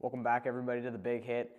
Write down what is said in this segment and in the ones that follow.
Welcome back, everybody, to The Big Hit.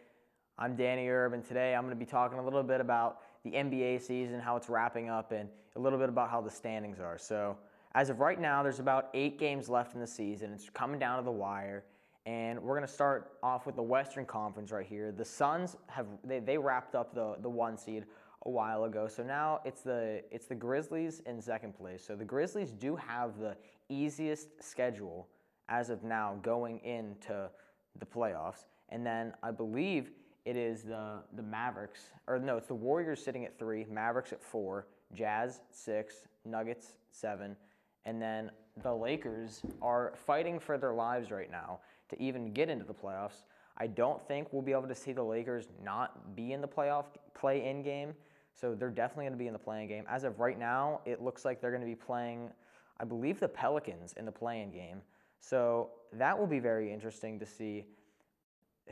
I'm Danny Erb, and today I'm going to be talking a little bit about the NBA season, how it's wrapping up, and a little bit about how the standings are. So, as of right now, there's about 8 games left in the season. It's coming down to the wire, and we're going to start off with the Western Conference right here. The Suns they wrapped up the 1 seed a while ago, so now it's the Grizzlies in second place. So the Grizzlies do have the easiest schedule as of now going into the playoffs, and then I believe it is the Mavericks, or no, it's the Warriors sitting at 3, Mavericks at 4, Jazz 6, Nuggets 7, and then the Lakers are fighting for their lives right now to even get into the playoffs. I don't think we'll be able to see the Lakers not be in the play-in game, so they're definitely going to be in the play-in game. As of right now, it looks like they're going to be playing, I believe, the Pelicans in the play-in game. So that will be very interesting to see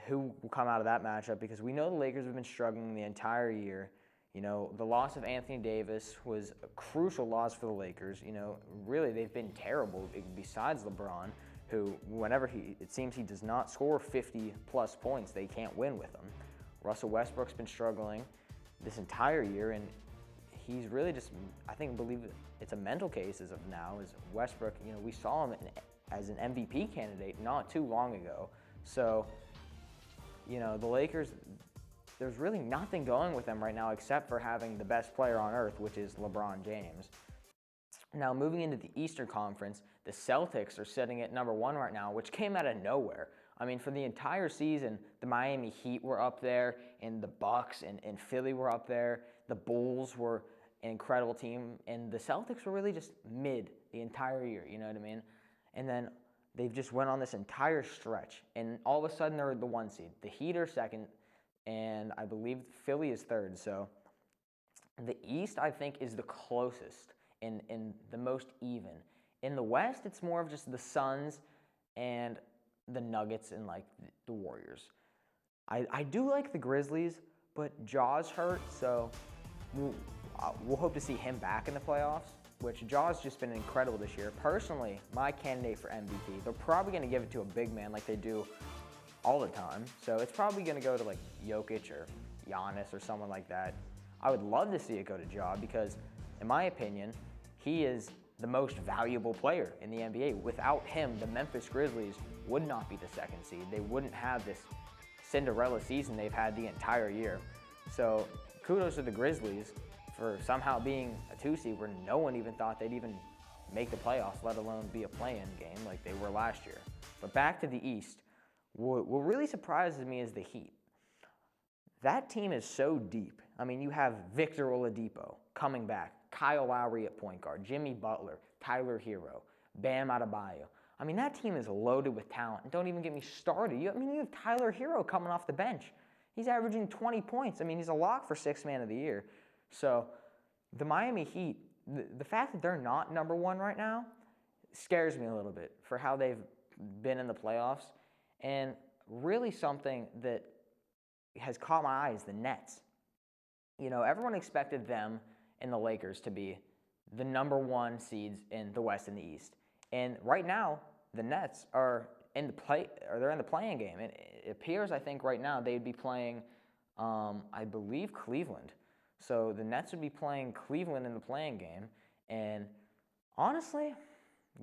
who will come out of that matchup, because we know the Lakers have been struggling the entire year. You know, the loss of Anthony Davis was a crucial loss for the Lakers. You know, really, they've been terrible besides LeBron, who, whenever it seems he does not score 50-plus points, they can't win with him. Russell Westbrook's been struggling this entire year, and he's really just, believe it's a mental case as of now, is Westbrook. You know, we saw him as an MVP candidate not too long ago. So, you know, the Lakers, there's really nothing going with them right now except for having the best player on earth, which is LeBron James. Now, moving into the Eastern Conference, the Celtics are sitting at number 1 right now, which came out of nowhere. I mean, for the entire season, the Miami Heat were up there, and the Bucks and Philly were up there. The Bulls were an incredible team, and the Celtics were really just mid the entire year, you know what I mean? And then they've just went on this entire stretch, and all of a sudden they're the 1 seed. The Heat are 2nd, and I believe Philly is 3rd. So the East, I think, is the closest and the most even. In the West, it's more of just the Suns and the Nuggets and, like, the Warriors. I do like the Grizzlies, but Jaw's hurt, so we'll hope to see him back in the playoffs, which Jaw's just been incredible this year. Personally, my candidate for MVP, they're probably going to give it to a big man like they do all the time. So it's probably going to go to, like, Jokic or Giannis or someone like that. I would love to see it go to Jaw because, in my opinion, he is the most valuable player in the NBA. Without him, the Memphis Grizzlies would not be the 2nd seed. They wouldn't have this Cinderella season they've had the entire year. So kudos to the Grizzlies for somehow being a 2 seed where no one even thought they'd even make the playoffs, let alone be a play-in game like they were last year. But back to the East, what really surprises me is the Heat. That team is so deep. I mean, you have Victor Oladipo coming back, Kyle Lowry at point guard, Jimmy Butler, Tyler Hero, Bam Adebayo. I mean, that team is loaded with talent. And don't even get me started. You have Tyler Hero coming off the bench. He's averaging 20 points. I mean, he's a lock for 6th man of the year. So the Miami Heat, the fact that they're not number 1 right now scares me a little bit for how they've been in the playoffs. And really something that has caught my eye is the Nets. You know, everyone expected them and the Lakers to be the number 1 seeds in the West and the East. And right now, the Nets are they're in the play-in game. And it appears, I think, right now they'd be playing, I believe, Cleveland. So the Nets would be playing Cleveland in the play-in game. And honestly,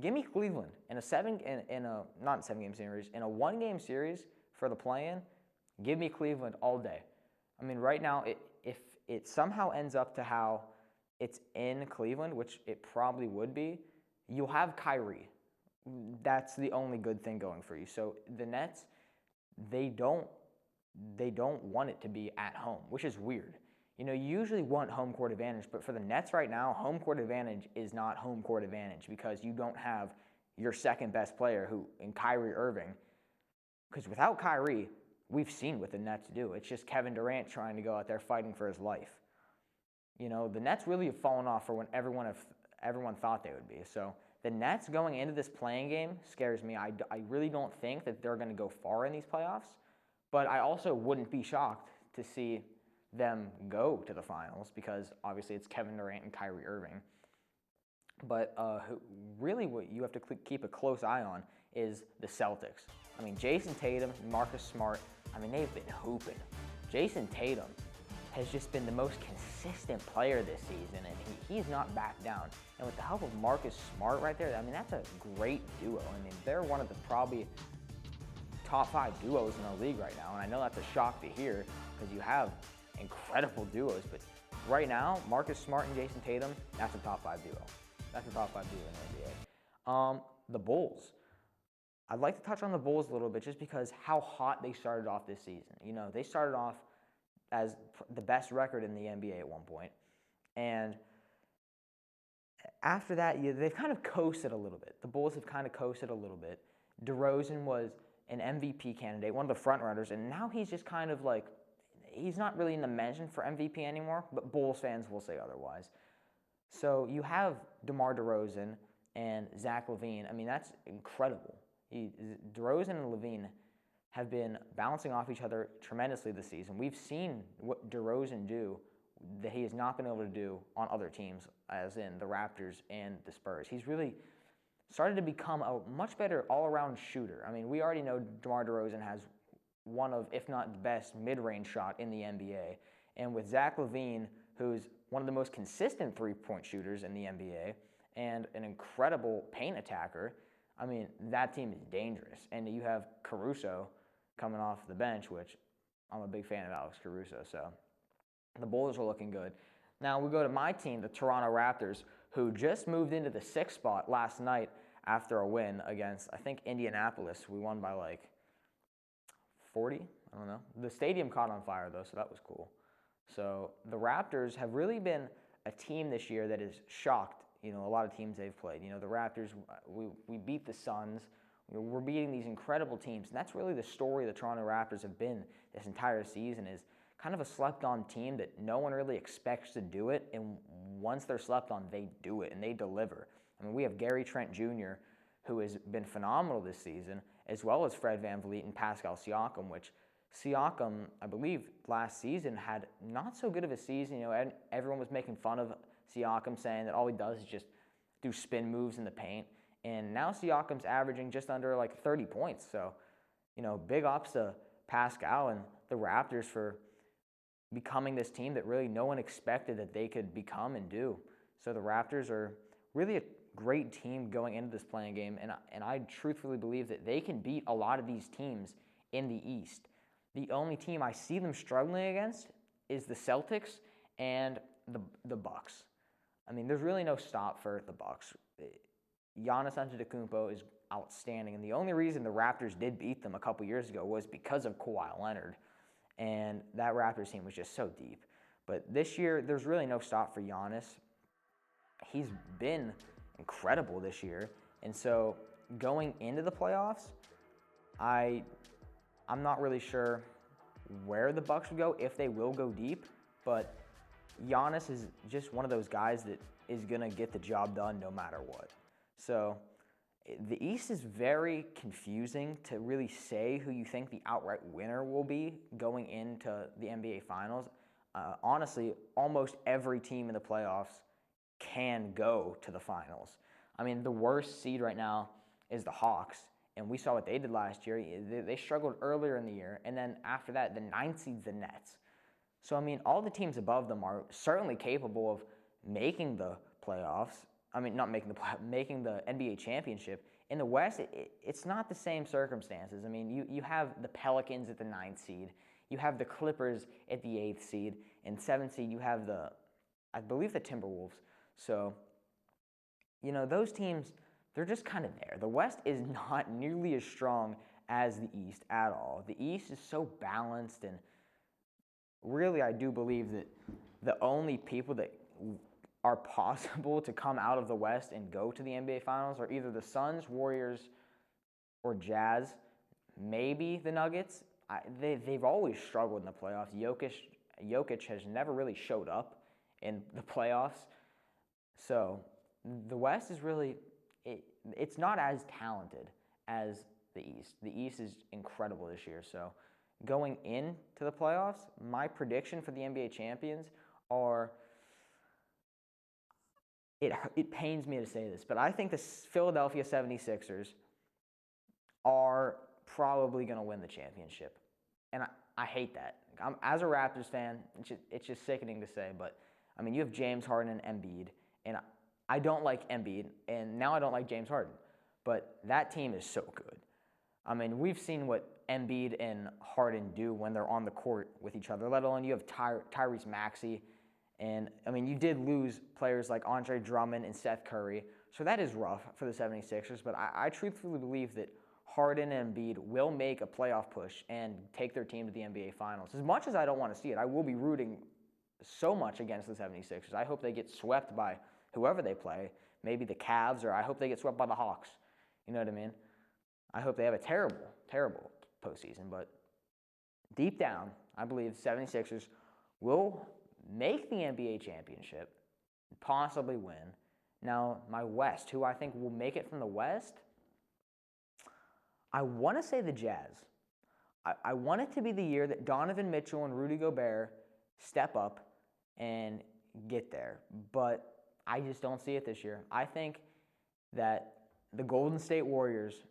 give me Cleveland in a 7-game series, in a 1-game series for the play-in. Give me Cleveland all day. I mean, right now, if it somehow ends up to how it's in Cleveland, which it probably would be, you'll have Kyrie. That's the only good thing going for you. So the Nets, they don't want it to be at home, which is weird. You know, you usually want home court advantage, but for the Nets right now, home court advantage is not home court advantage because you don't have your 2nd best player in Kyrie Irving. Because without Kyrie, we've seen what the Nets do. It's just Kevin Durant trying to go out there fighting for his life. You know, the Nets really have fallen off for when everyone thought they would be. So the Nets going into this play-in game scares me. I really don't think that they're going to go far in these playoffs, but I also wouldn't be shocked to see them go to the finals because obviously it's Kevin Durant and Kyrie Irving. But really what you have to keep a close eye on is the Celtics. I mean, Jason Tatum and Marcus Smart, I mean, they've been hooping. Jason Tatum has just been the most consistent player this season, and he's not backed down. And with the help of Marcus Smart right there, I mean, that's a great duo. I mean, they're one of the probably top 5 duos in the league right now, and I know that's a shock to hear because you have incredible duos, but right now, Marcus Smart and Jason Tatum, that's a top 5 duo. That's a top 5 duo in the NBA. The Bulls. I'd like to touch on the Bulls a little bit just because how hot they started off this season. You know, they started off as the best record in the NBA at one point, and after that, they've kind of coasted a little bit. The Bulls have kind of coasted a little bit. DeRozan was an MVP candidate, one of the front runners, and now he's just kind of like, he's not really in the mention for MVP anymore, but Bulls fans will say otherwise. So you have DeMar DeRozan and Zach LaVine. I mean, that's incredible. DeRozan and LaVine have been bouncing off each other tremendously this season. We've seen what DeRozan do that he has not been able to do on other teams, as in the Raptors and the Spurs. He's really started to become a much better all-around shooter. I mean, we already know DeMar DeRozan has one of, if not the best, mid-range shot in the NBA. And with Zach LaVine, who's one of the most consistent three-point shooters in the NBA and an incredible paint attacker, I mean, that team is dangerous. And you have Caruso coming off the bench, which I'm a big fan of Alex Caruso, so the Bulls are looking good. Now we go to my team, the Toronto Raptors, who just moved into the 6th spot last night after a win against, I think, Indianapolis. We won by like 40, I don't know. The stadium caught on fire though, so that was cool. So the Raptors have really been a team this year that has shocked, you know, a lot of teams they've played. You know, the Raptors, we beat the Suns. We're beating these incredible teams, and that's really the story the Toronto Raptors have been this entire season, is kind of a slept-on team that no one really expects to do it, and once they're slept on, they do it, and they deliver. I mean, we have Gary Trent Jr., who has been phenomenal this season, as well as Fred VanVleet and Pascal Siakam, which Siakam, I believe, last season had not so good of a season. You know, and everyone was making fun of Siakam, saying that all he does is just do spin moves in the paint. And now Siakam's averaging just under like 30 points. So, you know, big ups to Pascal and the Raptors for becoming this team that really no one expected that they could become and do. So the Raptors are really a great team going into this playing game, and I truthfully believe that they can beat a lot of these teams in the East. The only team I see them struggling against is the Celtics and the Bucks. I mean, there's really no stop for the Bucks. Giannis Antetokounmpo is outstanding, and the only reason the Raptors did beat them a couple years ago was because of Kawhi Leonard, and that Raptors team was just so deep. But this year, there's really no stop for Giannis. He's been incredible this year, and so going into the playoffs, I'm not really sure where the Bucks will go, if they will go deep, but Giannis is just one of those guys that is going to get the job done no matter what. So the East is very confusing to really say who you think the outright winner will be going into the NBA Finals. Honestly, almost every team in the playoffs can go to the finals. I mean, the worst seed right now is the Hawks, and we saw what they did last year. They struggled earlier in the year, and then after that, the 9th seed's the Nets. So, I mean, all the teams above them are certainly capable of making the playoffs. I mean, not making the playoffs, making the NBA championship. In the West, it's not the same circumstances. I mean, you have the Pelicans at the 9th seed. You have the Clippers at the 8th seed. And 7th seed, you have I believe the Timberwolves. So, you know, those teams, they're just kind of there. The West is not nearly as strong as the East at all. The East is so balanced, and really I do believe that the only people that are possible to come out of the West and go to the NBA Finals are either the Suns, Warriors, or Jazz, maybe the Nuggets. They've always struggled in the playoffs. Jokic has never really showed up in the playoffs. So the West is really, it's not as talented as the East. The East is incredible this year. So going into the playoffs, my prediction for the NBA champions are, it pains me to say this, but I think the Philadelphia 76ers are probably going to win the championship. And I hate that. As a Raptors fan, it's just sickening to say, but I mean, you have James Harden and Embiid, and I don't like Embiid, and now I don't like James Harden, but that team is so good. I mean, we've seen what Embiid and Harden do when they're on the court with each other, let alone you have Tyrese Maxey, and I mean, you did lose players like Andre Drummond and Seth Curry, so that is rough for the 76ers, but I truthfully believe that Harden and Embiid will make a playoff push and take their team to the NBA Finals. As much as I don't want to see it, I will be rooting so much against the 76ers. I hope they get swept by whoever they play, maybe the Cavs, or I hope they get swept by the Hawks. You know what I mean? I hope they have a terrible, terrible postseason, but deep down, I believe the 76ers will make the NBA championship, possibly win. Now, my West, who I think will make it from the West, I want to say the Jazz. I want it to be the year that Donovan Mitchell and Rudy Gobert step up and get there, but I just don't see it this year. I think that the Golden State Warriors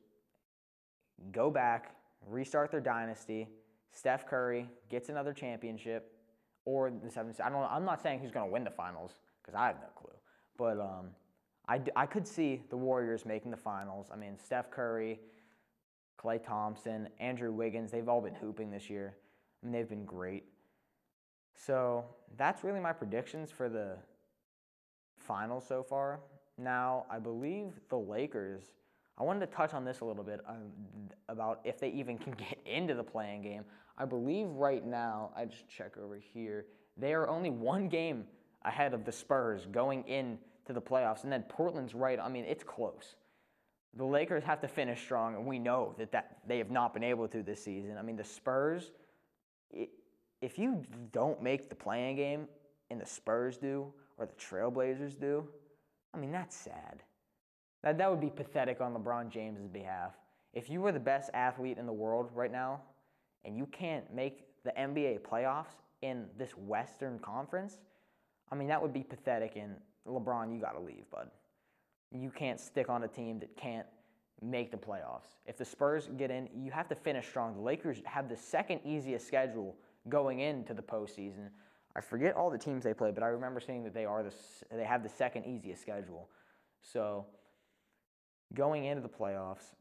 go back, restart their dynasty, Steph Curry gets another championship, or the 76ers. I'm not saying who's going to win the finals because I have no clue, but I could see the Warriors making the finals. I mean, Steph Curry, Klay Thompson, Andrew Wiggins, they've all been hooping this year. I mean, they've been great. So that's really my predictions for the finals so far. Now, I believe the Lakers, I wanted to touch on this a little bit about if they even can get into the play-in game. I believe right now, I just check over here, they are only one game ahead of the Spurs going into the playoffs, and then Portland's right. I mean, it's close. The Lakers have to finish strong, and we know that they have not been able to this season. I mean, the Spurs, if you don't make the play-in game and the Spurs do or the Trailblazers do, I mean, that's sad. That would be pathetic on LeBron James' behalf. If you were the best athlete in the world right now and you can't make the NBA playoffs in this Western Conference, I mean, that would be pathetic, and LeBron, you got to leave, bud. You can't stick on a team that can't make the playoffs. If the Spurs get in, you have to finish strong. The Lakers have the second easiest schedule going into the postseason. I forget all the teams they play, but I remember seeing that they have the second easiest schedule. So going into the playoffs,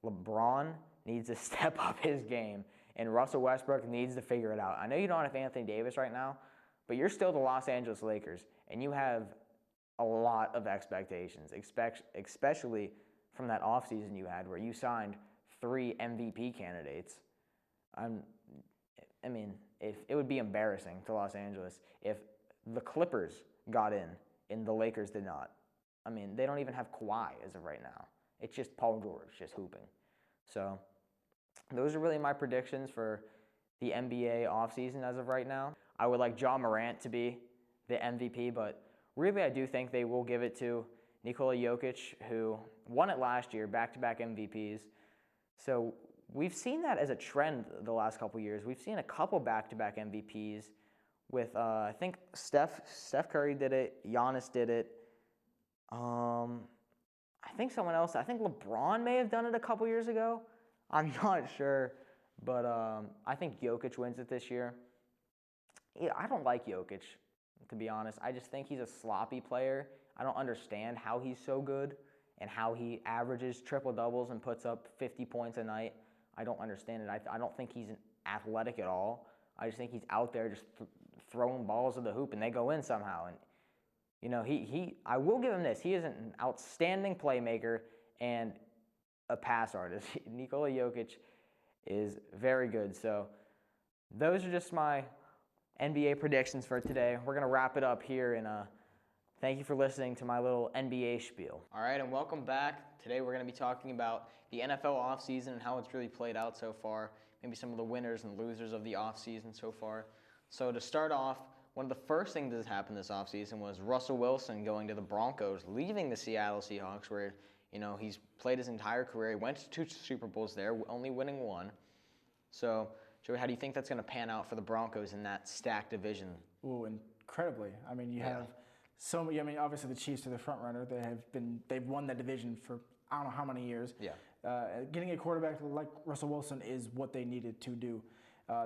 LeBron needs to step up his game, and Russell Westbrook needs to figure it out. I know you don't have Anthony Davis right now, but you're still the Los Angeles Lakers, and you have a lot of expectations, especially from that offseason you had where you signed 3 MVP candidates. I mean, if it would be embarrassing to Los Angeles if the Clippers got in and the Lakers did not. I mean, they don't even have Kawhi as of right now. It's just Paul George just hooping. So those are really my predictions for the NBA offseason as of right now. I would like Ja Morant to be the MVP, but really I do think they will give it to Nikola Jokic, who won it last year, back-to-back MVPs. So we've seen that as a trend the last couple years. We've seen a couple back-to-back MVPs with, I think Steph Curry did it, Giannis did it. I think someone else, I think LeBron may have done it a couple years ago. I'm not sure, but I think Jokic wins it this year. Yeah, I don't like Jokic, to be honest. I just think he's a sloppy player. I don't understand how he's so good and how he averages triple-doubles and puts up 50 points a night. I don't understand it. I don't think he's athletic at all. I just think he's out there just throwing balls at the hoop, and they go in somehow. And you know, I will give him this. He is an outstanding playmaker and a pass artist. Nikola Jokic is very good. So those are just my NBA predictions for today. We're going to wrap it up here, and thank you for listening to my little NBA spiel. All right, and welcome back. Today we're going to be talking about the NFL offseason and how it's really played out so far, maybe some of the winners and losers of the offseason so far. So to start off, one of the first things that happened this offseason was Russell Wilson going to the Broncos, leaving the Seattle Seahawks, where he's played his entire career. He went to 2 Super Bowls there, only winning 1. So Joey, how do you think that's going to pan out for the Broncos in that stacked division? Ooh, incredibly. I mean, you have so many. I mean, obviously the Chiefs are the front runner. They've won that division for I don't know how many years. Yeah. Getting a quarterback like Russell Wilson is what they needed to do.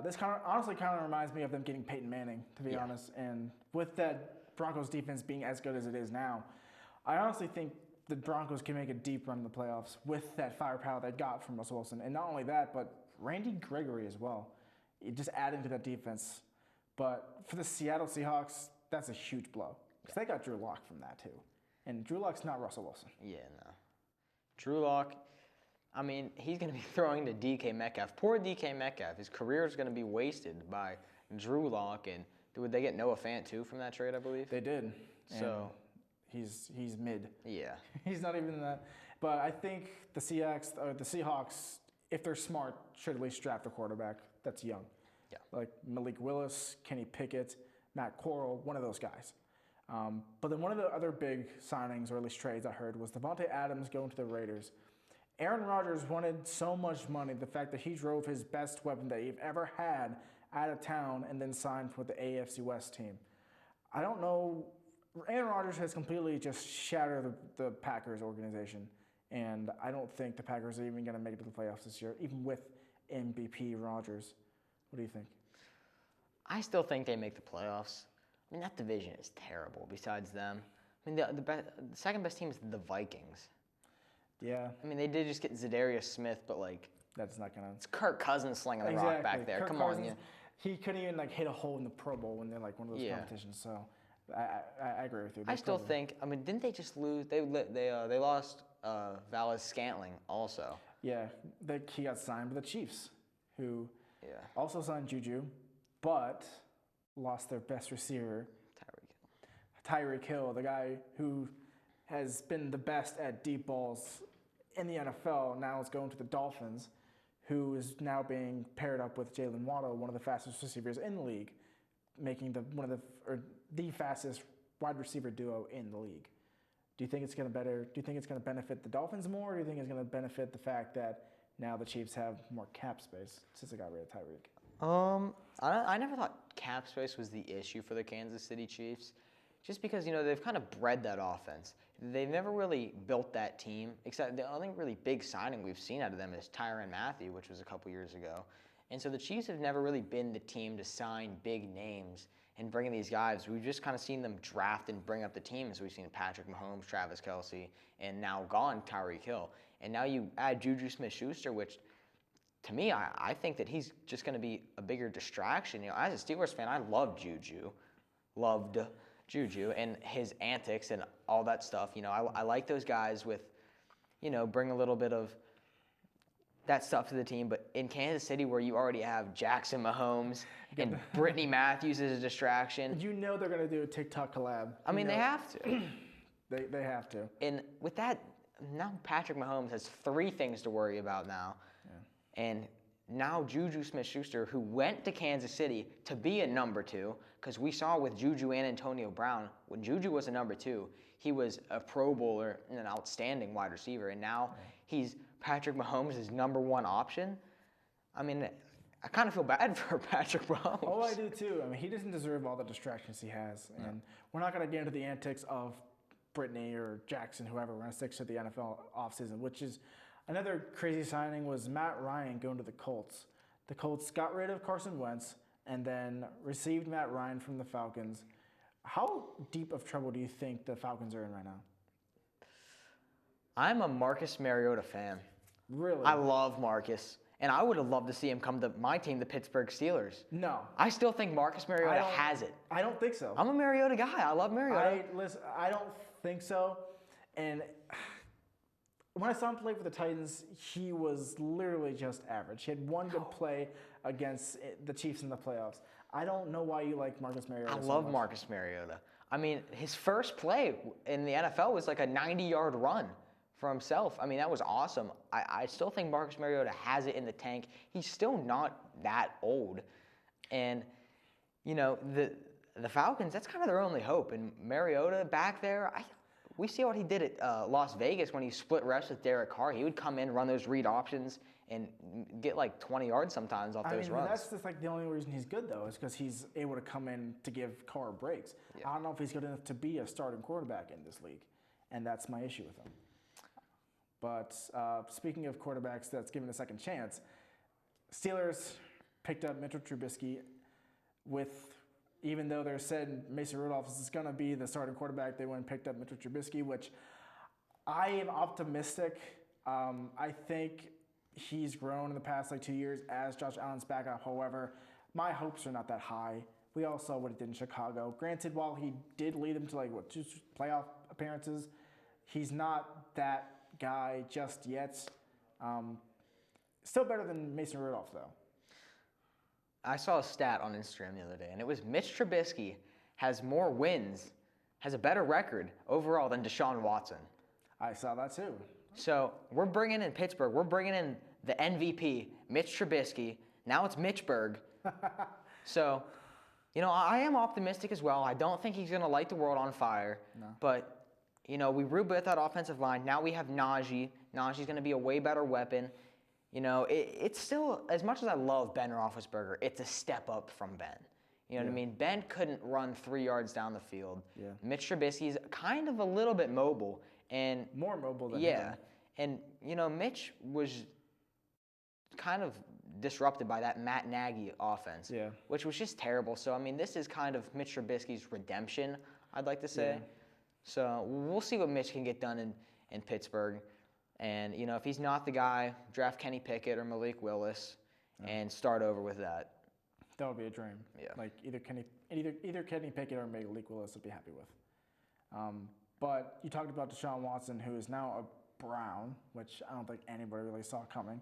This honestly kind of reminds me of them getting Peyton Manning, to be honest. And with that Broncos defense being as good as it is now, I honestly think the Broncos can make a deep run in the playoffs with that firepower they got from Russell Wilson. And not only that, but Randy Gregory as well. Just adding to that defense. But for the Seattle Seahawks, that's a huge blow. Because they got Drew Lock from that too. And Drew Lock's not Russell Wilson. Yeah, no. Drew Lock, I mean, he's going to be throwing to DK Metcalf. Poor DK Metcalf. His career is going to be wasted by Drew Lock. And would they get Noah Fant too from that trade, I believe? They did. So he's mid. Yeah. He's not even in that. But I think the Seahawks, if they're smart, should at least draft a quarterback that's young. Yeah. Like Malik Willis, Kenny Pickett, Matt Corral, one of those guys. But then one of the other big signings, or at least trades I heard, was Devontae Adams going to the Raiders. Aaron Rodgers wanted so much money, the fact that he drove his best weapon that he've ever had out of town and then signed with the AFC West team. I don't know. Aaron Rodgers has completely just shattered the Packers organization, and I don't think the Packers are even going to make it to the playoffs this year, even with MVP Rodgers. What do you think? I still think they make the playoffs. I mean, that division is terrible besides them. I mean, the second best team is the Vikings. Yeah. I mean, they did just get Zadarius Smith, but, like, that's not going to... It's Kirk Cousins slinging the rock back there. Kirk Come Cousins, on. Yeah. He couldn't even, like, hit a hole in the Pro Bowl when they're, like, one of those competitions. So I agree with you. I still think, I mean, didn't they just lose? They lost Valles Scantling also. Yeah. He got signed by the Chiefs, who also signed Juju, but lost their best receiver, Tyreek Hill, the guy who has been the best at deep balls in the NFL, now is going to the Dolphins, who is now being paired up with Jalen Waddle, one of the fastest receivers in the league, making the fastest wide receiver duo in the league. Do you think it's going to benefit the Dolphins more, or do you think it's going to benefit the fact that now the Chiefs have more cap space since they got rid of Tyreek? I never thought cap space was the issue for the Kansas City Chiefs, just because, you know, they've kind of bred that offense. They've never really built that team, except the only really big signing we've seen out of them is Tyrann Mathieu, which was a couple years ago. And so the Chiefs have never really been the team to sign big names and bring in these guys. We've just kind of seen them draft and bring up the teams. We've seen Patrick Mahomes, Travis Kelce, and now gone Tyreek Hill. And now you add Juju Smith-Schuster, which to me, I think that he's just going to be a bigger distraction. You know, as a Steelers fan, I loved Juju and his antics and all that stuff. You know, I like those guys with, you know, bring a little bit of that stuff to the team. But in Kansas City, where you already have Jackson Mahomes and Brittany Matthews as a distraction. You know they're going to do a TikTok collab. I mean, they have to. They have to. And with that, now Patrick Mahomes has 3 things to worry about now. Yeah. And now Juju Smith-Schuster, who went to Kansas City to be a number 2, because we saw with Juju and Antonio Brown, when Juju was a number 2, he was a Pro Bowler and an outstanding wide receiver, and now he's Patrick Mahomes' number 1 option. I mean, I kind of feel bad for Patrick Mahomes. Oh, I do too. I mean, he doesn't deserve all the distractions he has, and we're not going to get into the antics of Brittany or Jackson, whoever. We're going to stick to the NFL offseason, which is another crazy signing was Matt Ryan going to the Colts. The Colts got rid of Carson Wentz and then received Matt Ryan from the Falcons. How deep of trouble do you think the Falcons are in right now? I'm a Marcus Mariota fan. Really? I love Marcus. And I would have loved to see him come to my team, the Pittsburgh Steelers. No. I still think Marcus Mariota has it. I don't think so. I'm a Mariota guy. I love Mariota. I don't think so. And when I saw him play for the Titans, he was literally just average. He had one good play against the Chiefs in the playoffs. I don't know why you like Marcus Mariota I love Marcus Mariota. I mean, his first play in the NFL was like a 90-yard run for himself. I mean, that was awesome. I still think Marcus Mariota has it in the tank. He's still not that old. And, you know, the Falcons, that's kind of their only hope. And Mariota back there, we see what he did at Las Vegas when he split reps with Derek Carr. He would come in, run those read options, and get like 20 yards sometimes off those runs. That's just like the only reason he's good, though, is because he's able to come in to give Carr breaks. Yeah. I don't know if he's good enough to be a starting quarterback in this league, and that's my issue with him. But speaking of quarterbacks that's given a second chance, Steelers picked up Mitchell Trubisky even though they're said Mason Rudolph is going to be the starting quarterback, they went and picked up Mitchell Trubisky, which I am optimistic. I think he's grown in the past 2 years as Josh Allen's backup. However, my hopes are not that high. We all saw what he did in Chicago. Granted, while he did lead them to 2 playoff appearances, he's not that guy just yet. Still better than Mason Rudolph, though. I saw a stat on Instagram the other day, and it was Mitch Trubisky has more wins, has a better record overall than Deshaun Watson. I saw that too. So we're bringing in Pittsburgh. We're bringing in the MVP, Mitch Trubisky. Now it's Mitchburg. So, I am optimistic as well. I don't think he's going to light the world on fire. No. But, we rebuilt that offensive line. Now we have Najee. Najee's going to be a way better weapon. It's still, as much as I love Ben Roethlisberger, it's a step up from Ben. You know what I mean? Ben couldn't run 3 yards down the field. Yeah. Mitch Trubisky's kind of a little bit mobile. And more mobile than him. And, Mitch was kind of disrupted by that Matt Nagy offense, which was just terrible. So, this is kind of Mitch Trubisky's redemption, I'd like to say. Yeah. So we'll see what Mitch can get done in Pittsburgh. And, if he's not the guy, draft Kenny Pickett or Malik Willis and start over with that. That would be a dream. Yeah. Either Kenny Pickett or Malik Willis I'd be happy with. But you talked about Deshaun Watson, who is now a Brown, which I don't think anybody really saw coming.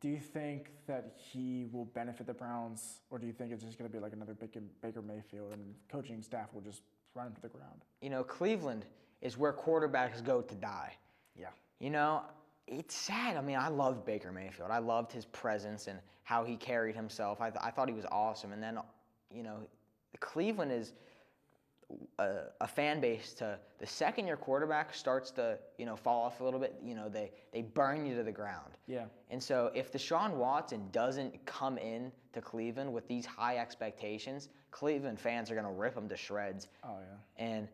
Do you think that he will benefit the Browns, or do you think it's just going to be like another Baker Mayfield and coaching staff will just run him to the ground? Cleveland is where quarterbacks go to die. Yeah. It's sad. I loved Baker Mayfield. I loved his presence and how he carried himself. I thought he was awesome. And then, Cleveland is a fan base to the second your quarterback starts to, fall off a little bit, they burn you to the ground. Yeah. And so if Deshaun Watson doesn't come in to Cleveland with these high expectations, Cleveland fans are going to rip him to shreds. Oh, yeah. And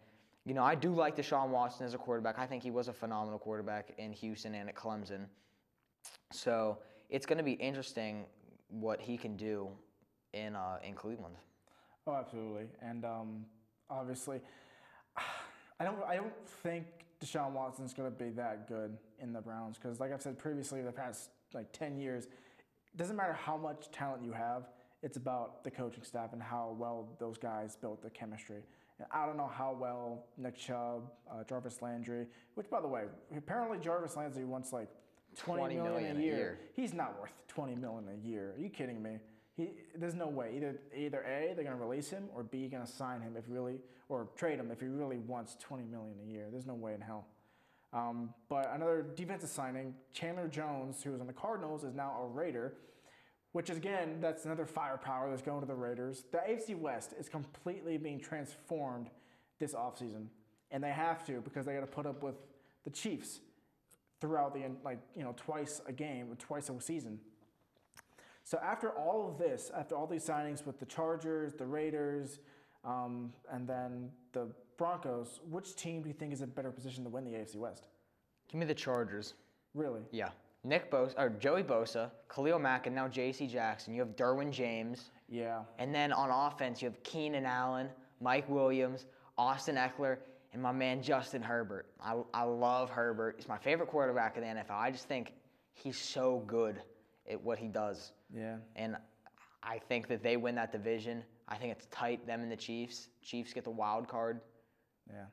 I do like Deshaun Watson as a quarterback. I think he was a phenomenal quarterback in Houston and at Clemson. So it's going to be interesting what he can do in Cleveland. Oh, absolutely. And obviously, I don't think Deshaun Watson's going to be that good in the Browns because, like I've said previously, the past 10 years, it doesn't matter how much talent you have. It's about the coaching staff and how well those guys built the chemistry. And I don't know how well Nick Chubb, Jarvis Landry, which, by the way, apparently Jarvis Landry wants $20 million a year. He's not worth $20 million a year. Are you kidding me? There's no way. Either A, they're going to release him, or B, going to sign him or trade him if he really wants $20 million a year. There's no way in hell. But another defensive signing, Chandler Jones, who was on the Cardinals, is now a Raider. Which is, again, that's another firepower that's going to the Raiders. The AFC West is completely being transformed this offseason. And they have to because they got to put up with the Chiefs throughout twice a game or twice a season. So after all of this, after all these signings with the Chargers, the Raiders, and then the Broncos, which team do you think is in a better position to win the AFC West? Give me the Chargers. Really? Yeah. Joey Bosa, Khalil Mack, and now J.C. Jackson. You have Derwin James. Yeah. And then on offense, you have Keenan Allen, Mike Williams, Austin Eckler, and my man Justin Herbert. I love Herbert. He's my favorite quarterback in the NFL. I just think he's so good at what he does. Yeah. And I think that they win that division. I think it's tight, them and the Chiefs. Chiefs get the wild card. Yeah.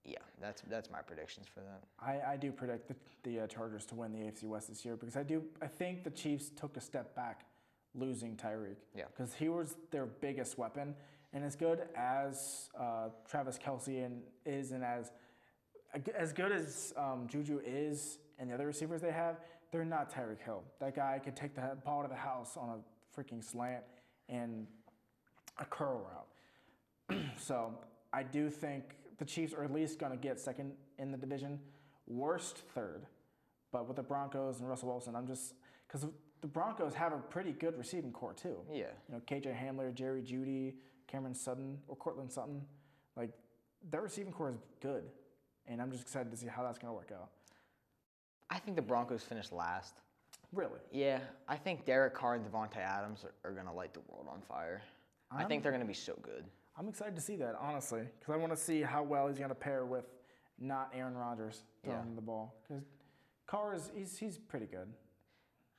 Yeah, that's my predictions for that. I do predict the Chargers to win the AFC West this year because I think the Chiefs took a step back losing Tyreek. Yeah. Because he was their biggest weapon. And as good as Travis Kelce is and as good as Juju is and the other receivers they have, they're not Tyreek Hill. That guy could take the ball to the house on a freaking slant and a curl route. So I do think the Chiefs are at least going to get second in the division, worst third. But with the Broncos and Russell Wilson, because the Broncos have a pretty good receiving core too. Yeah. KJ Hamler, Jerry Jeudy, Cameron Sutton, or Cortland Sutton. Their receiving core is good. And I'm just excited to see how that's going to work out. I think the Broncos finished last. Really? Yeah, I think Derek Carr and Devontae Adams are going to light the world on fire. I think they're going to be so good. I'm excited to see that, honestly, because I want to see how well he's going to pair with not Aaron Rodgers throwing the ball. Because Carr he's pretty good.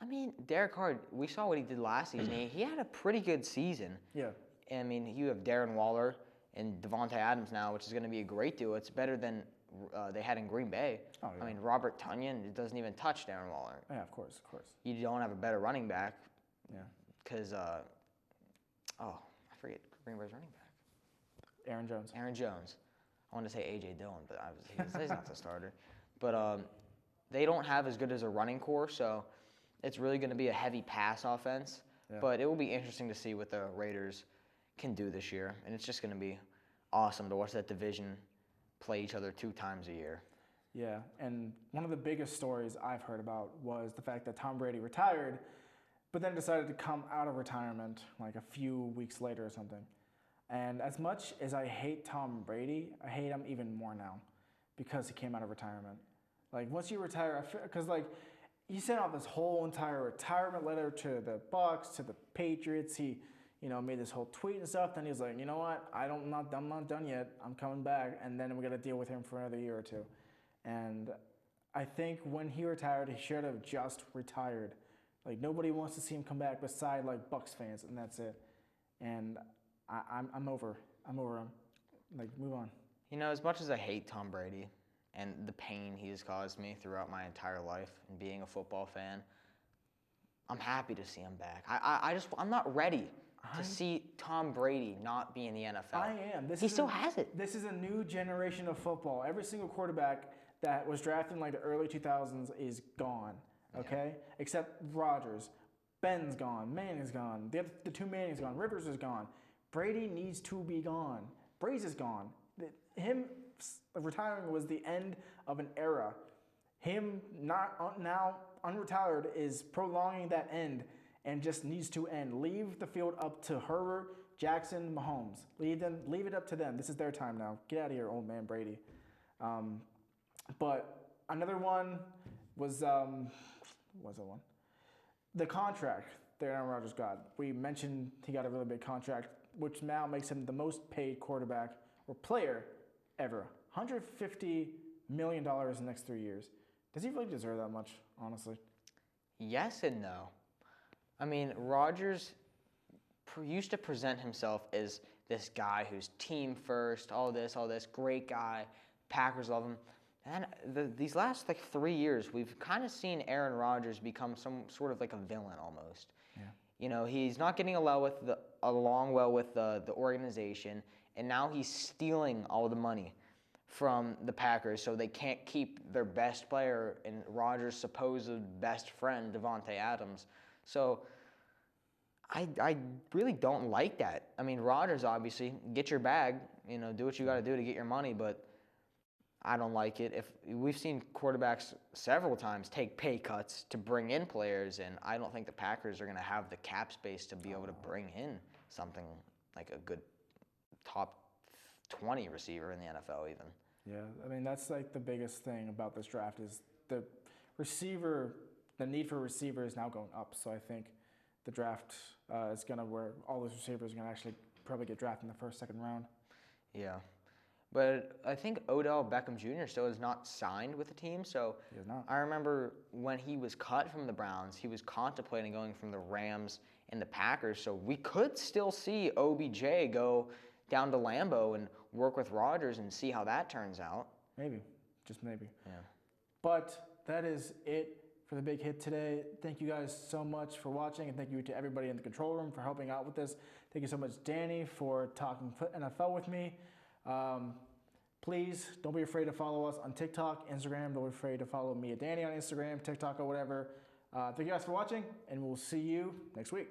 I mean, Derek Carr, we saw what he did last season. He had a pretty good season. Yeah. I mean, you have Darren Waller and Devontae Adams now, which is going to be a great duo. It's better than they had in Green Bay. Oh, yeah. I mean, Robert Tonyan doesn't even touch Darren Waller. Yeah, of course. You don't have a better running back. Yeah. Because, I forget Green Bay's running back. Aaron Jones. I wanted to say A.J. Dillon, but he's not the starter. But they don't have as good as a running core, so it's really going to be a heavy pass offense. Yeah. But it will be interesting to see what the Raiders can do this year. And it's just going to be awesome to watch that division play each other 2 times a year. Yeah, and one of the biggest stories I've heard about was the fact that Tom Brady retired, but then decided to come out of retirement like a few weeks later or something. And as much as I hate Tom Brady, I hate him even more now because he came out of retirement. Like, once you retire, because, like, he sent out this whole entire retirement letter to the Bucs, to the Patriots. He, made this whole tweet and stuff. Then he was like, you know what? I'm not done yet. I'm coming back. And then we got to deal with him for another year or two. And I think when he retired, he should have just retired. Like, nobody wants to see him come back beside, like, Bucs fans, and that's it. And I'm over him. Like, move on. As much as I hate Tom Brady and the pain he has caused me throughout my entire life and being a football fan, I'm happy to see him back. I'm not ready to see Tom Brady not be in the NFL. I am. He still has it. This is a new generation of football. Every single quarterback that was drafted in like the early 2000s is gone, okay? Yeah. Except Rodgers. Ben's gone. Manning's gone. The 2 Manning's gone. Rivers is gone. Brady needs to be gone. Breeze is gone. Him retiring was the end of an era. Him not now unretired is prolonging that end and just needs to end. Leave the field up to Herbert, Jackson, Mahomes. Leave it up to them. This is their time now. Get out of here, old man Brady. But another one was the contract that Aaron Rodgers got. We mentioned he got a really big contract, which now makes him the most paid quarterback or player ever. $150 million in the next 3 years. Does he really deserve that much, honestly? Yes and no. I mean, Rodgers used to present himself as this guy who's team first, all this, great guy. Packers love him. And these last 3 years, we've kind of seen Aaron Rodgers become some sort of like a villain almost. Yeah. He's not getting along well with the organization, and now he's stealing all the money from the Packers, so they can't keep their best player and Rodgers' supposed best friend, Devontae Adams. So I really don't like that. I mean, Rodgers, obviously, get your bag, do what you got to do to get your money, but I don't like it. If we've seen quarterbacks several times take pay cuts to bring in players, and I don't think the Packers are going to have the cap space to be able to bring in something like a good top 20 receiver in the NFL even. Yeah, I mean, that's like the biggest thing about this draft is the need for receiver is now going up. So I think the draft is going to where all those receivers are going to actually probably get drafted in the first, second round. Yeah. But I think Odell Beckham Jr. still is not signed with the team. So he is not. I remember when he was cut from the Browns, he was contemplating going from the Rams and the Packers. So we could still see OBJ go down to Lambeau and work with Rodgers and see how that turns out. Maybe. Just maybe. Yeah. But that is it for the big hit today. Thank you guys so much for watching, and thank you to everybody in the control room for helping out with this. Thank you so much, Danny, for talking NFL with me. Please don't be afraid to follow us on TikTok, Instagram. Don't be afraid to follow me and Danny on Instagram, TikTok, or whatever. Thank you guys for watching, and we'll see you next week.